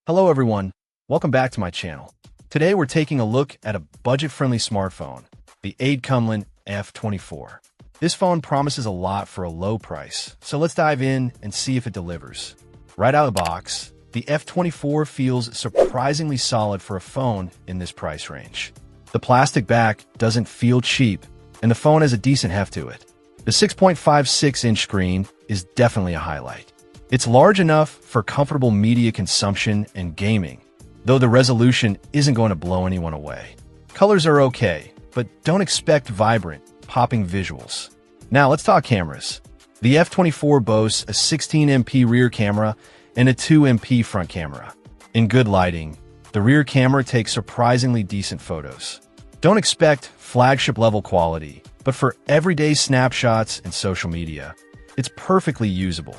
Hello everyone, welcome back to my channel. Today we're taking a look at a budget-friendly smartphone, the F24 F24. This phone promises a lot for a low price, so let's dive in and see if it delivers. Right out of the box, the F24 feels surprisingly solid for a phone in this price range. The plastic back doesn't feel cheap, and the phone has a decent heft to it. The 6.56-inch screen is definitely a highlight. It's large enough for comfortable media consumption and gaming, though the resolution isn't going to blow anyone away. Colors are okay, but don't expect vibrant, popping visuals. Now let's talk cameras. The F24 boasts a 16MP rear camera and a 2MP front camera. In good lighting, the rear camera takes surprisingly decent photos. Don't expect flagship-level quality, but for everyday snapshots and social media, it's perfectly usable.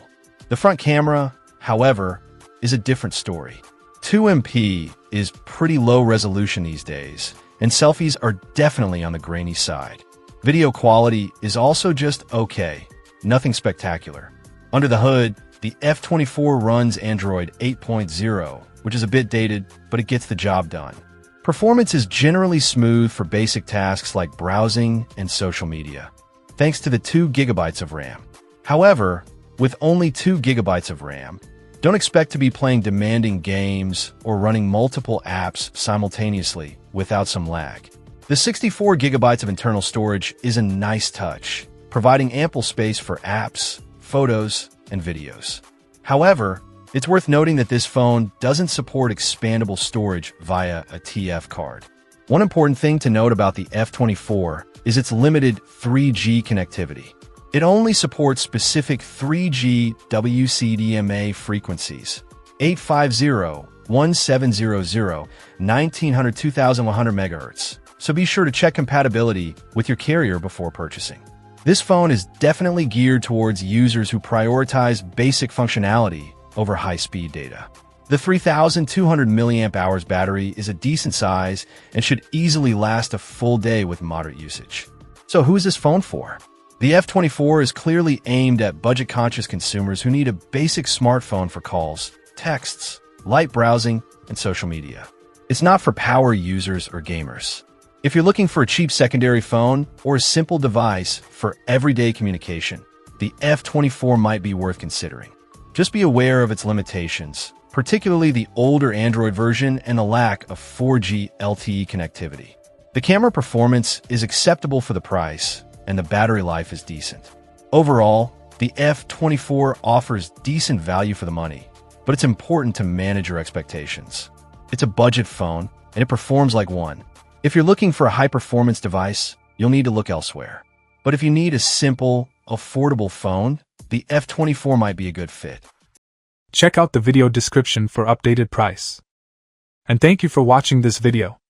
The front camera, however, is a different story. 2MP is pretty low resolution these days, and selfies are definitely on the grainy side. Video quality is also just okay, nothing spectacular. Under the hood, the F24 runs Android 8.0, which is a bit dated, but it gets the job done. Performance is generally smooth for basic tasks like browsing and social media, thanks to the 2 GB of RAM. However, with only 2 GB of RAM, don't expect to be playing demanding games or running multiple apps simultaneously without some lag. The 64 GB of internal storage is a nice touch, providing ample space for apps, photos, and videos. However, it's worth noting that this phone doesn't support expandable storage via a TF card. One important thing to note about the F24 is its limited 3G connectivity. It only supports specific 3G WCDMA frequencies, 850, 1700, 1900, 2100 MHz, so be sure to check compatibility with your carrier before purchasing. This phone is definitely geared towards users who prioritize basic functionality over high-speed data. The 3200 mAh battery is a decent size and should easily last a full day with moderate usage. So who is this phone for? The F24 is clearly aimed at budget-conscious consumers who need a basic smartphone for calls, texts, light browsing, and social media. It's not for power users or gamers. If you're looking for a cheap secondary phone or a simple device for everyday communication, the F24 might be worth considering. Just be aware of its limitations, particularly the older Android version and the lack of 4G LTE connectivity. The camera performance is acceptable for the price, and the battery life is decent. Overall, the F24 offers decent value for the money, but it's important to manage your expectations. It's a budget phone, and it performs like one. If you're looking for a high-performance device, you'll need to look elsewhere. But if you need a simple, affordable phone, the F24 might be a good fit. Check out the video description for updated price. And thank you for watching this video.